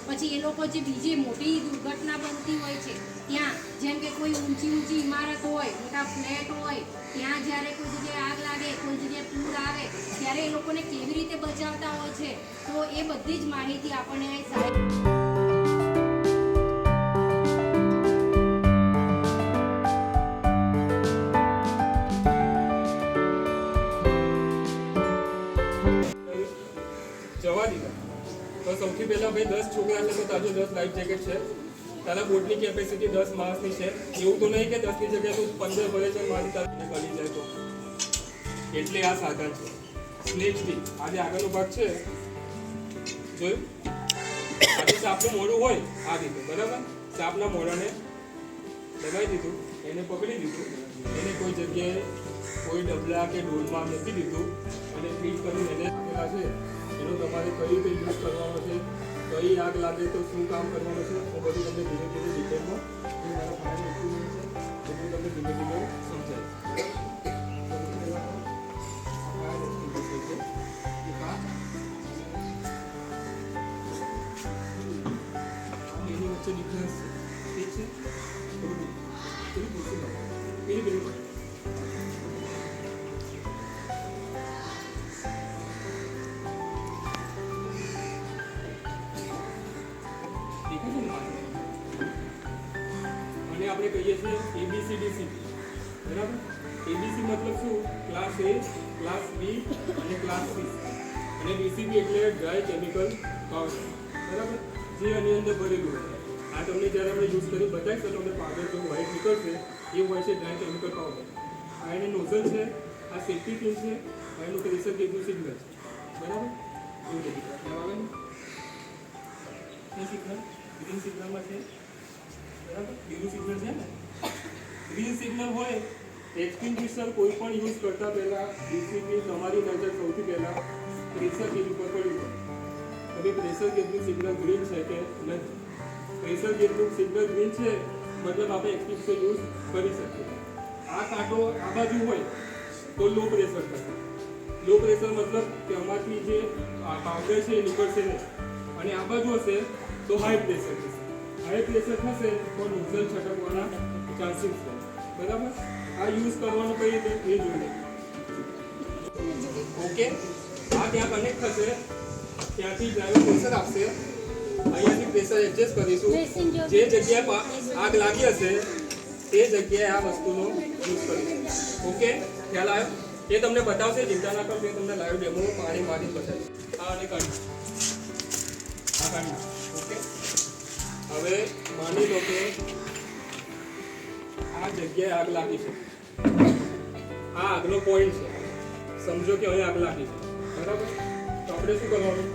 પછી એ લોકો જે બીજી મોટી દુર્ઘટના બનતી હોય છે ત્યાં, જેમ કે કોઈ ઊંચી ઇમારત હોય, મોટા ફ્લેટ હોય, ત્યાં જ્યારે કોઈ જગ્યાએ આગ લાગે, કોઈ જગ્યાએ પૂર આવે, ત્યારે એ લોકોને કેવી રીતે બચાવતા હોય છે, તો એ બધી જ માહિતી આપણને સાહેબ જવા દીધા. તો સૌથી પહેલા ભાઈ 10 છોકરા છે તો તાજો 10 લાઈફ જેકેટ છે. તારા બોટની કેપેસિટી 10 માણસની છે. એવું તો નહીં કે 10ની જગ્યાએ તું 15 ભરે છે મારી તારી કરી જાય તો. એટલે આ સાધન છે સ્નેક સ્ટીક. આજે આગળનો ભાગ છે જોયું, આજે સાપનું મોઢું હોય આ રીતે, બરાબર? સાપના મોઢાને દબાઈ દીધું, એને પકડી દીધું, એને કોઈ જગ્યાએ કોઈ ડબલા કે ડોલમાં મૂકી દીધું અને ફીટ કરીને એને આપેલા છે. એનો તમારે કઈ રીતે યુઝ કરવાનો છે, કઈ આગ લાગે તો શું કામ કરવાનું છે, હું બધું તમને ધીમે ધીમે ડિટેલમાં જે મારા ફાયર એક્સપિરિયન્સ છે એ હું તમને ધીમે ધીમે સમજાવીશ. એની વચ્ચે ડિફરન્સ છે, ઠીક છે? થોડું પૂછું પેલી પેલી આપણે કહીએ છીએ ABCDC, બરાબર? ABC મતલબ શું? ક્લાસ A, ક્લાસ B અને ક્લાસ C, અને DCB એટલે ડ્રાય કેમિકલ પાવડર, બરાબર? જે આની અંદર ભરેલું હોય. આ તમને જ્યારે આપણે યુઝ કરી બતાવીશ તો તમને પાવડર જો વ્હાઇટ નીકળશે એ હોય છે ડ્રાય કેમિકલ પાવડર. આ એની નોઝલ છે, આ સેફ્ટી પિન છે, આ એનું પ્રેશર ગેજનું સિગ્નલ છે, બરાબર? એવું બધું આવે ને એ સિગ્નલ ગ્રીન સિગ્નલમાં છે, બરાબર? ગ્રીન સિગ્નલ છે ને, ગ્રીન સિગ્નલ હોય એક્સટિંગ્વિશર કોઈ પણ યુઝ કરતા પહેલા ડીસીપી તમારી નજર સૌથી પહેલા પ્રેશર ગેજ ઉપર પડ્યું હોય. હવે પ્રેશર ગેજનું સિગ્નલ ગ્રીન છે કે નથી? પ્રેશર ગેજનું સિગ્નલ ગ્રીન છે મતલબ આપણે એક્સટિંગ્વિશર યુઝ કરી શકીએ. આ કાંટો આ બાજુ હોય તો લો પ્રેશર થશે. લો પ્રેશર મતલબ કે આમાંથી જે પાવડર છે એ નીકળશે નહીં, અને આ બાજુ હશે તો હાઈ પ્રેશર થશે. હાઈ પ્રેશર થશે તો નોઝલ છટકવાના ચાન્સીસ છે, બરાબર? આ યુઝ કરવાનું કઈ રીતે એ જોઈએ. ઓકે, આ ત્યાં કનેક્ટ થશે, ત્યાંથી ડ્રાઈવર પ્રેશર આપશે, અહીંયાથી પ્રેશર એડજસ્ટ કરીશું. જે જગ્યાએ આગ લાગી હશે તે જગ્યાએ આ વસ્તુનો યુઝ કરીશું. ઓકે, ખ્યાલ આવ્યો? એ તમને બતાવશે, ચિંતા ના કરો, તમને લાઈવ ડેમો પાણી મારી બતાવીશ. આ અને કાઢી આ કાઢી. ઓકે, હવે માની લો કે આ જગ્યાએ આગ લાગી છે, આ આગનો પોઈન્ટ છે, સમજો કે અહીં આગ લાગી છે, બરાબર? તો આપણે શું કરવાનું?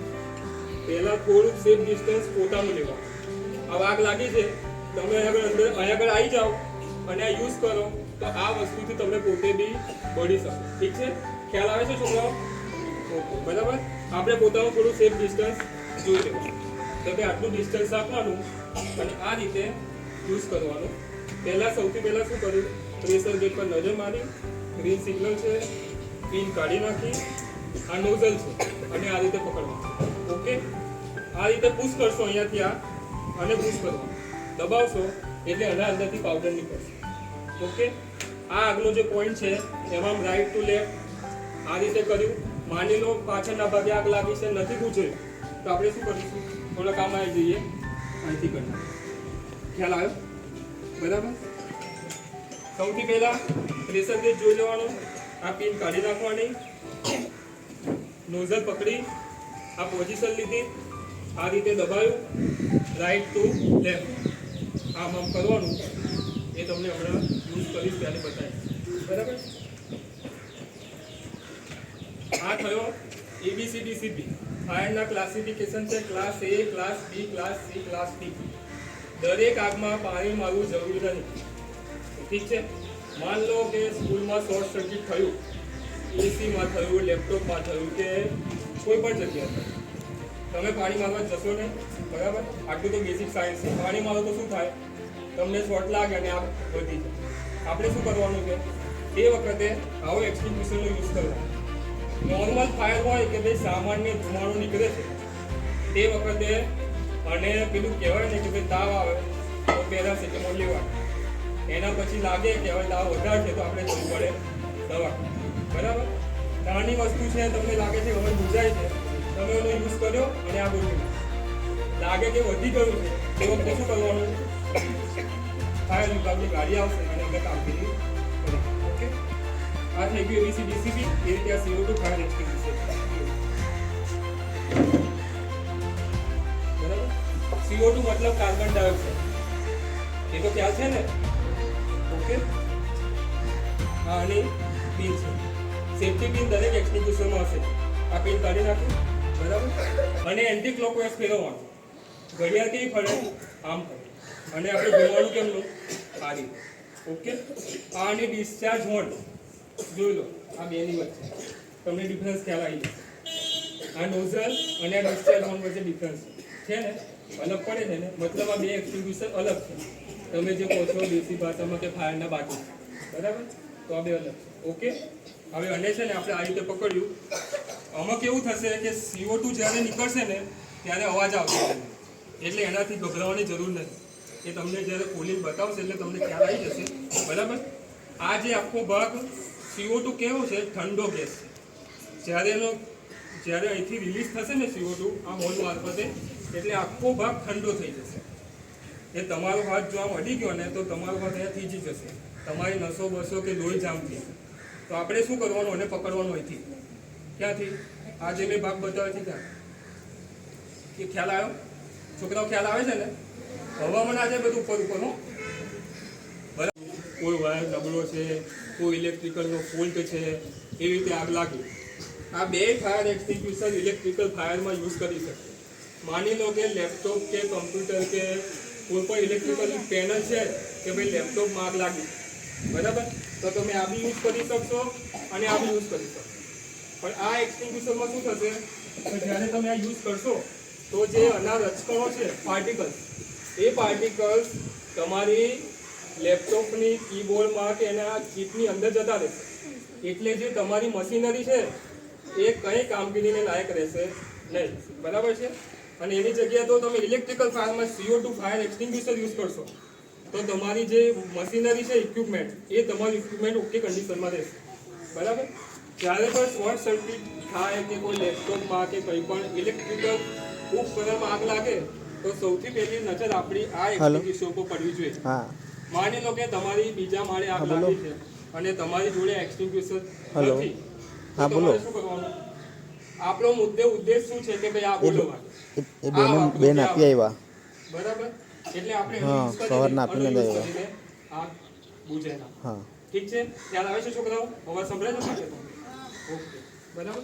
પહેલા થોડુંક સેફ ડિસ્ટન્સ પોતાનું લેવાનું. હવે આગ લાગી છે, તમે અહીં આગળ આવી જાઓ અને આ યુઝ કરો તો આ વસ્તુથી તમે પોતે બી બળી શકો. ઠીક છે? ખ્યાલ આવે છે છોકરાઓ? ઓકે, બરાબર? આપણે પોતાનું થોડું સેફ ડિસ્ટન્સ જોઈ લેવાનું. તો કે આટલું ડિસ્ટન્સ રાખવાનું અને આ રીતે યુઝ કરવાનું. પહેલાં સૌથી પહેલાં શું કર્યું? પ્રેશર ગેજ પર નજર મારી, ગ્રીન સિગ્નલ છે, પિન કાઢી નાખી, આ નોઝલ છે અને આ રીતે પકડવાનું. ઓકે, આ રીતે પુશ કરશો અહીંયાથી આ અને પુશ કરવાનું, દબાવશો એટલે આના અંદરથી પાવડર નીકળશે. ઓકે, આ આગલો જે પોઈન્ટ છે એમાં રાઈટ ટુ લેફ્ટ આ રીતે કર્યું. માની લો પાછળના ભાગે આગ લાગી છે, નથી પૂછ્યું તો આપણે શું કરીશું? થોડા કામ આવી જઈએ, અહીંથી કરીએ. ખ્યાલ આવ્યો? બરાબર? સૌથી પહેલા પ્રેશર ગેજ જોઈ લેવાનું, આ પિન કાઢી નાખવાની, નોઝલ પકડી આ પોઝિશન લીધી, આ રીતે દબાયું, રાઈટ ટુ લેફ્ટ આમ આમ કરવાનું. એ તમને હમણાં યુઝ કરીશ ત્યારે બતાવીશ, બરાબર? આ થયો ABCDCB. ફાયરના ક્લાસિફિકેશન છે class A, class B, class C, class D. દરેક આગમાં પાણી મારવું જરૂરી નથી. ઠીક છે? માન લો કે સ્કૂલમાં શોર્ટ સર્કિટ થયું, એસીમાં થયું, લેપટોપમાં થયું કે કોઈ પણ જગ્યાએ થયું, તમે પાણી મારવા જશો ને, બરાબર? આટલું તો બેઝિક સાયન્સ છે. પાણી મારો તો શું થાય? તમને શોર્ટ લાગે અને આગ વધી જાય. આપણે શું કરવાનું છે? એ વખતે આવો એક્સટિંગ્વિશરનો યુઝ કરવાનો. નોર્મલ ફાયર હોય કે ભાઈ સામાન્ય ધુમાડો નીકળે છે તે વખતે અને પેલું કહેવાય ને કે ભાઈ તાવ આવે તો પેરાસિટામોલ લેવાનું. એના પછી લાગે કે હવે તાવ વધારે છે તો આપણે જવું પડે દવા. બરાબર? નાની વસ્તુ છે, તમને લાગે છે હવે બુજાય છે, તમે એનો યુઝ કર્યો અને આ ગોઠવી લાગે કે વધી ગયું છે તે વખતે શું કરવાનું? ફાયર વિભાગની ગાડી આવશે અને અમે કામગીરી કરીશું. ઓકે, આ થઈ ગયું એબીસી ડીસીપી. એ રીતે આ CO2 ફાયર એક્સટિંગ્વિશર. બરાબર? CO2 મતલબ કાર્બન ડાયોક્સાઇડ, એ તો ખ્યાલ છે ને? ઓકે, હા, અને પિન છે, સેફ્ટી પિન દરેક એક્સટિંગ્વિશરમાં હશે. આ પિન કાઢી નાખું. બરાબર? અને એન્ટી ક્લોકવાઇઝ ફેરવવાનું. ઘડિયાળ કેવી ફરે? આમ ફરે. અને આપણે જોવાનું કેમનું? આ રીતે. ઓકે, આ અને ડિસ્ચાર્જ હોર્ન જોઈ લો, આ બેની વચ્ચે તમને ડિફરન્સ ખ્યાલ આવી જશે. આ નોઝલ અને આ ડિસ્ચાર્જ હોર્ન વચ્ચે ડિફરન્સ છે ને, અલગ પડે છે ને, મતલબ આ બે એક્સટિંગ્વિશર અલગ છે. તમે જે કહો છો દેશી ભાષામાં કે ફાયરના બાકી, બરાબર? તો આ બે અલગ છે. ઓકે, હવે અને છે ને આપણે આ રીતે પકડ્યું. આમાં કેવું થશે કે CO2 જ્યારે નીકળશે ને ત્યારે અવાજ આવશે, એટલે એનાથી ગભરાવાની જરૂર નથી. એ તમને જ્યારે ખોલીને બતાવશે એટલે તમને ખ્યાલ આવી જશે. બરાબર? આ જે આખો ભાગ CO2 કેવો છે? ઠંડો ગેસ છે. જ્યારે અહીંથી રિલીઝ થશે ને CO2 આ હોલ મારફતે, એટલે આખો ભાગ ઠંડો થઈ જશે. એ તમારો હાથ જો આમ અડી ગયો ને તો તમારો હાથ અહીંયા થીજી જશે, તમારી નસો બસો કે લોહી જામ થઈ. તો આપણે શું કરવાનું? અને પકડવાનું અહીંથી. ક્યાંથી? આ જે મેં ભાગ બતાવ્યો છે ત્યાં. એ ખ્યાલ આવ્યો? છોકરાઓ ખ્યાલ આવે છે ને? હવામાન આજે બધું ઉપર હો. બરાબર? કોઈ વાયર નબળો છે, કોઈ ઇલેક્ટ્રિકલનો ફોલ્ટ છે, એવી રીતે આગ લાગી. આ બે ફાયર એક્સટિંગ્વિશર ઇલેક્ટ્રિકલ ફાયરમાં યુઝ કરી શકે. માની લો કે લેપટોપ કે કમ્પ્યુટર કે કોઈ પણ ઇલેક્ટ્રિકલ પેનલ છે કે ભાઈ લેપટોપમાં આગ લાગી, બરાબર? તો તમે આ બી યુઝ કરી શકશો અને આ બી યુઝ કરી શકશો. પણ આ એક્સટિંગ્વિશરમાં શું થશે કે જ્યારે તમે આ યુઝ કરશો તો જે અનાર રચકણો છે, પાર્ટિકલ્સ, એ પાર્ટિકલ્સ તમારી લેપટોપની કીબોર્ડમાં કે એના ચીપની અંદર જતા રહેશે. એટલે જે તમારી મશીનરી છે એ કંઈ કામગીરીને લાયક રહેશે નહીં. બરાબર છે? અને એની જગ્યાએ તો તમે ઇલેક્ટ્રિકલ ફાયરમાં CO2 ફાયર એક્સટિંગ્વિશર યુઝ કરશો તો તમારી જે મશીનરી છે, ઇક્વિપમેન્ટ, એ તમારું ઇક્વિપમેન્ટ ઓકે કન્ડિશનમાં રહેશે. બરાબર? જ્યારે પણ શોર્ટ સર્કિટ થાય કે કોઈ લેપટોપમાં કે કંઈ પણ ઇલેક્ટ્રિકલ ઉપકરણમાં આગ લાગે તો સૌથી પહેલી નજર આપણી આ એક્સટિંગ્વિશર ઉપર પડવી જોઈએ. માની લો કે તમારી બીજા માળે આગ લાગી છે અને તમારી જોડે એક્સટિંગ્વિશર નથી, તો તમારે શું કરવાનું? આપણો ઉદ્દેશ શું છે કે ભાઈ આ બોલવાનું. બેન આપી આવ્યા. બરાબર? એટલે આપણે સવારના આપીને આગ બુઝે ના. ઠીક છે? ખ્યાલ આવે છે છોકરાઓ? અવાજ સંભળાય છે? ઓકે, બરાબર.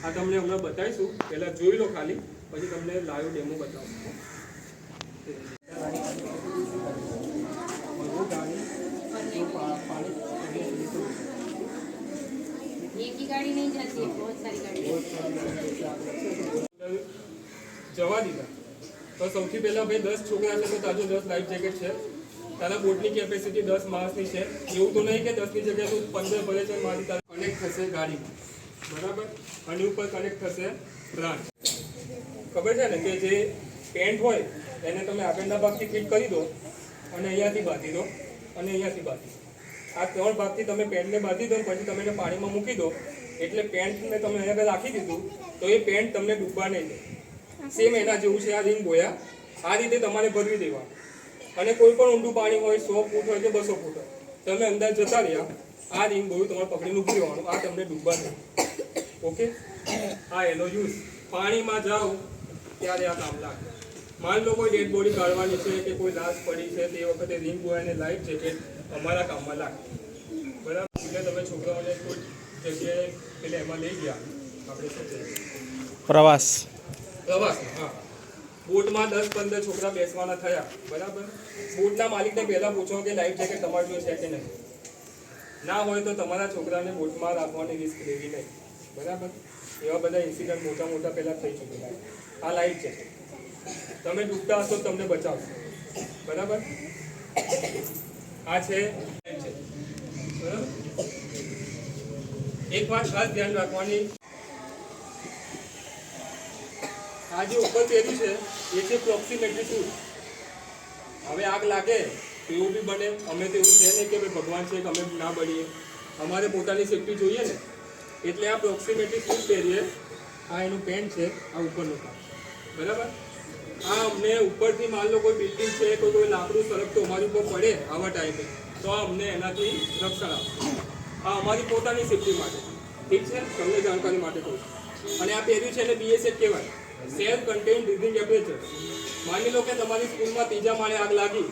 આ તમને હમણાં બતાવીશું. પહેલા જોઈ લો ખાલી, પછી તમને લાઈવ ડેમો બતાવું. एक ही गाड़ी नहीं जाती है, बहुत सारी गाड़ी જવા દીધા તો સૌથી પહેલા ભાઈ 10 છોકરા છે તો તાજો 10 લાઈફ જેકેટ છે. તારા બોટની કેપેસિટી 10 માણસની છે. એવું તો નહીં કે 10ની જગ્યાએ તું 15 ભરે છે. મારી તારે કનેક્ટ થશે ગાડીમાં, બરાબર? આની ઉપર કનેક્ટ થશે બ્રાન્ચ. ખબર છે ને કે જે પેન્ટ હોય એને તમે આગળના ભાગથી ફિટ કરી દો અને અહીંયાથી બાંધી દો અને અહીંયાથી બાંધી દો. આ 3 ભાગથી તમે પેન્ટને બાંધી દો, પછી તમે એને પાણીમાં મૂકી દો એટલે પેન્ટને તમે અહીંયા રાખી દીધું તો એ પેન્ટ તમને ડૂબવા નહીં દે. સેમ એના જેવું છે આ રીંગ બોયા. આ રીતે તમારે ભરવી દેવાનું. અને કોઈ પણ ઊંડું પાણી હોય, 100 ફૂટ હોય કે 200 ફૂટ હોય, તમે અંદર જતા રહ્યા, આ રીંગ બોયું તમારે પકડીને ઊભી રહેવાનું. આ તમને ડૂબવા નહીં. ઓકે, આ એનો યુઝ. પાણીમાં જાઓ ત્યારે આ કામ લાગે. માની લો કોઈ ડેડ બોડી કાઢવાની છે કે કોઈ લાશ પડી છે, તે વખતે રીંગ બોય અને લાઈફ જેકેટ અમારા કામમાં લાગે. બરાબર? એટલે તમે છોકરાઓને કોઈ જગ્યાએ એટલે એમાં લઈ ગયા. આપણે શું કહીએ? પ્રવાસમાં. હા, બોટમાં 10-15 છોકરા બેસવાના થયા. બરાબર? બોટના માલિકને પહેલાં પૂછો કે લાઈફ જેકેટ તમારી જોડે છે કે નહીં. ના હોય તો તમારા છોકરાને બોટમાં રાખવાની રિસ્ક લેવી નહીં. બરાબર? એવા બધા ઇન્સિડન્ટ મોટા પહેલાં થઈ ચૂકેલા. આ લાઈફ જેકેટ તમે ડૂબતા હશો તમને બચાવશો. બરાબર? આ છે બરાબર? એક વાત ખાસ ધ્યાન રાખવાની, આ જે ઉપર પહેર્યું છે એ છે પ્રોક્સિમેટરી શૂઝ. હવે આગ લાગે એવું બી બને, અમે તો એવું છે નહીં કે ભાઈ ભગવાન છે કે અમે ના બળીએ, અમારે પોતાની સેફટી જોઈએ ને, એટલે આ પ્રોક્સિમેટરી શૂઝ પહેરીએ. આ એનું પેન્ટ છે, આ ઉપરનું કામ, બરાબર. આ અમને ઉપરથી માન લો કોઈ બિલ્ડિંગ છે, કોઈ લાકડું સળગતું અમારી ઉપર પડે આવા ટાઈમે, તો આ અમને એનાથી રક્ષણ આપે. આ અમારી પોતાની સેફટી માટે, ઠીક છે, તમને જાણકારી માટે કહું છું. અને આ પહેર્યું છે એને BSF કહેવાય, સેલ્ફ કન્ટેન્ડ બ્રીથિંગ એપરેચર. માની લો કે તમારી સ્કૂલમાં ત્રીજા માળે આગ લાગી,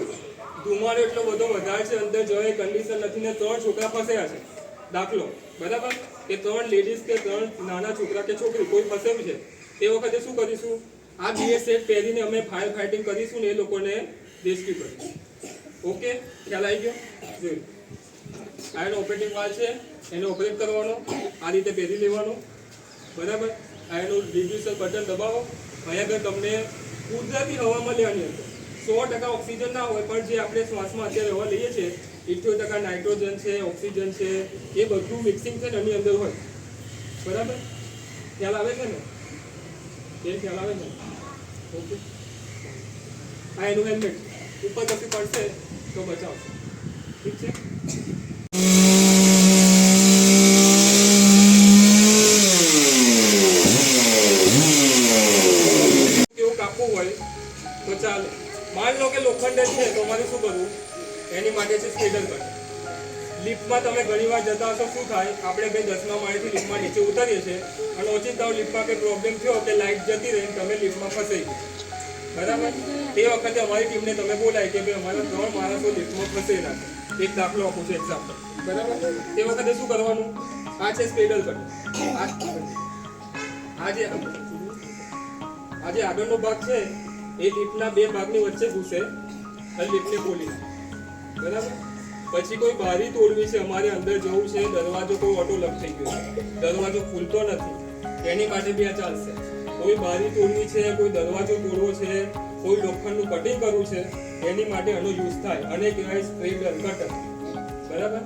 ધુમાડો એટલો બધો વધારે છે, અંદર જવાય કન્ડિશન નથી ને 3 છોકરા ફસાયા છે, દાખલો, બરાબર, કે 3 લેડીઝ કે 3 નાના છોકરા કે છોકરી કોઈ ફસાયું છે, તે વખતે શું કરીશું? આ BSF પહેરીને અમે ફાયર ફાઇટિંગ કરીશું ને એ લોકોને રેસ્ક્યુ કરીશું. ઓકે, ખ્યાલ આવી ગયો? જોયું, આ એનો ઓપરેટિંગ વાલ છે, એને ઓપરેટ કરવાનો, આ રીતે પહેરી લેવાનો, બરાબર. આ એનું રિડ્યુસર બટન દબાવો. અહીંયા આગળ તમને કુદરતી હવામાં લેવાની અંદર 100% ઓક્સિજન ના હોય, પણ જે આપણે શ્વાસમાં અત્યારે હવા લઈએ છીએ 78% નાઇટ્રોજન છે, ઓક્સિજન છે, એ બધું મિક્સિંગ છે ને એની અંદર હોય, બરાબર. ખ્યાલ આવે છે ને? એ ખ્યાલ આવે છે? ઓકે. આ એનું હેલ્મેટ ઉપર કશું પડશે તો બચાવશે, ઠીક છે. કેવું કાપવું હોય તો ચાલે. માન લો કે લોખંડ છે તો અમારે શું કરવું? એની માટે છે સ્પીડર કટ. લિફ્ટમાં તમે ઘણી વાર જતા હશો, શું થાય? આપણે ભાઈ 10મા માળેથી લિફ્ટમાં નીચે ઉતરીએ છીએ અને ઓચિંતાઓ લિફ્ટમાં કંઈ પ્રોબ્લેમ થયો કે લાઇટ જતી રહી, તમે લિફ્ટમાં ફસાઈ ગયા, બરાબર. તે વખતે અમારી ટીમને તમે બોલાય કે ભાઈ અમારા 3 માણસો લિફ્ટમાં ફસાયેલા છે, એક દાખલો આપું છું, એક્ઝામ્પલ, બરાબર. તે વખતે શું કરવાનું? આ છે સ્પીડર કટ. આ જે આગળનો ભાગ છે એ લિફ્ટના 2 ભાગની વચ્ચે ઘૂસે અને લિફ્ટને ખોલી નાખે, બરાબર. પછી કોઈ બારી તોડવી છે, અમારે અંદર જવું છે, દરવાજો કોઈ ઓટો લક થઈ ગયો છે, દરવાજો ખુલતો નથી, એની માટે બી આ ચાલશે. કોઈ બારી તોડવી છે, કોઈ દરવાજો તોડવો છે, કોઈ લોખંડનું કટિંગ કરવું છે, એની માટે આનો યુઝ થાય અને કહેવાય સ્પ્રેડર કટર, બરાબર.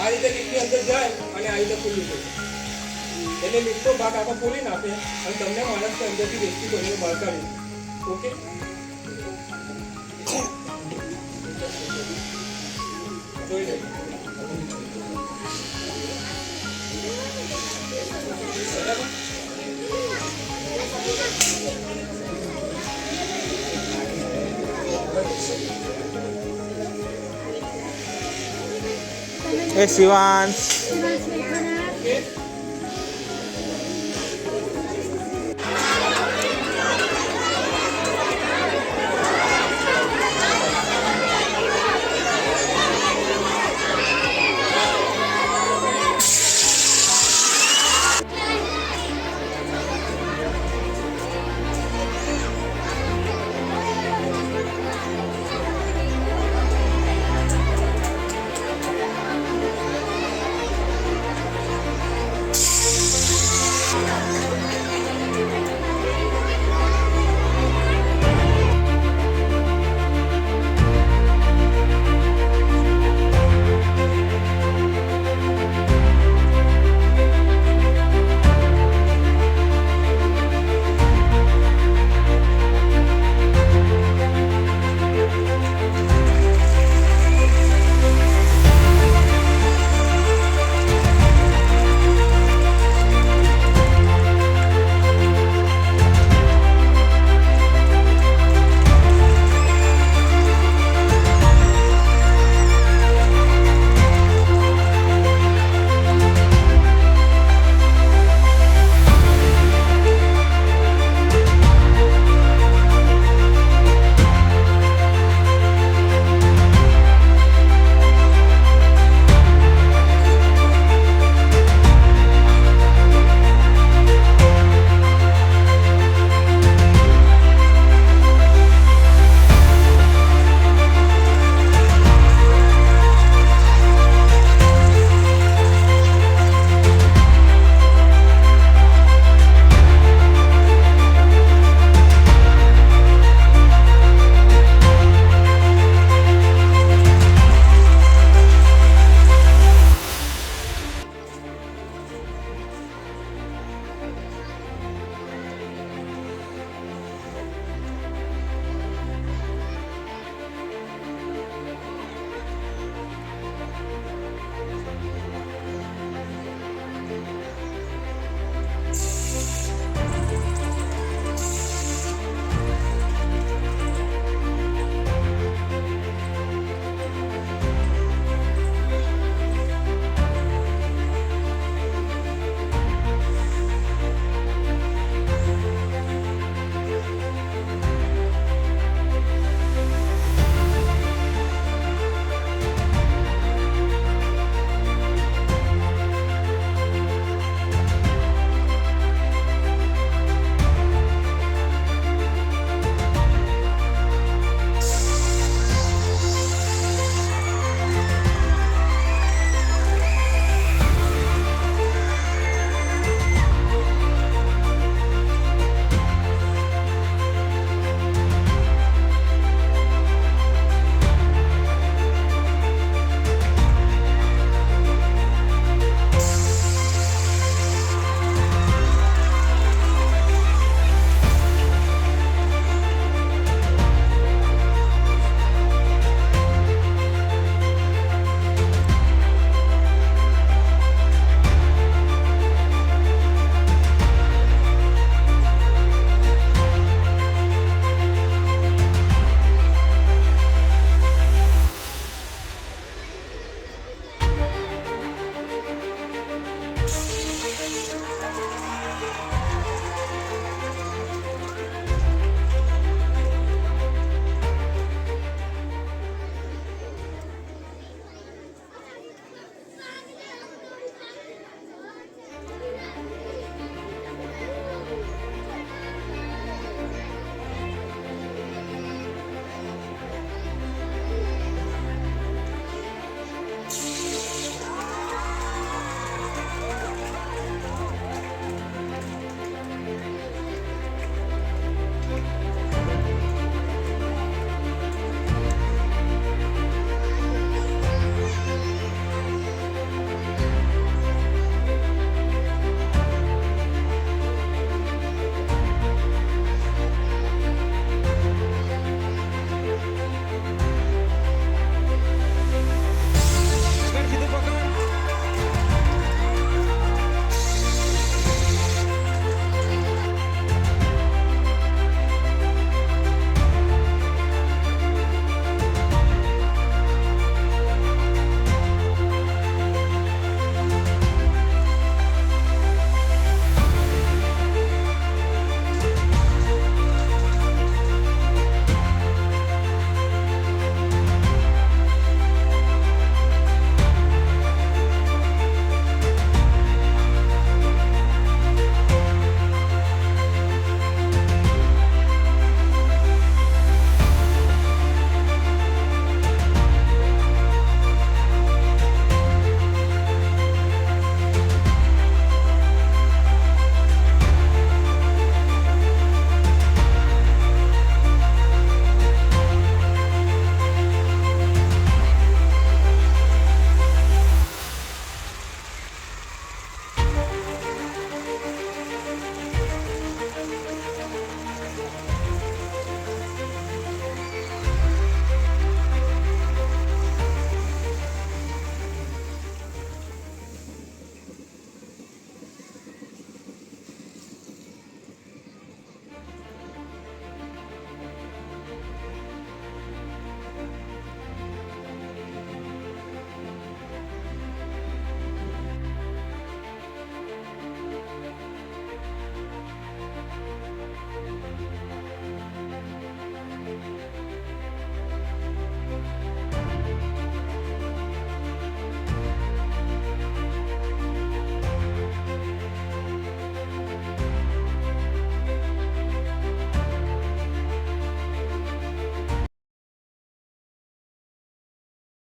આ રીતે લિફ્ટની અંદર જાય અને આ રીતે ખુલ્લું થઈ જાય, એટલે લિફ્ટનો ભાગ આખો ખોલી નાખે અને તમને માણસને અંદરથી રેસ્ક્યુ કરીને બહાર કાઢી. ઓકે, જોઈ લે, બરાબર. એ શિવાંશ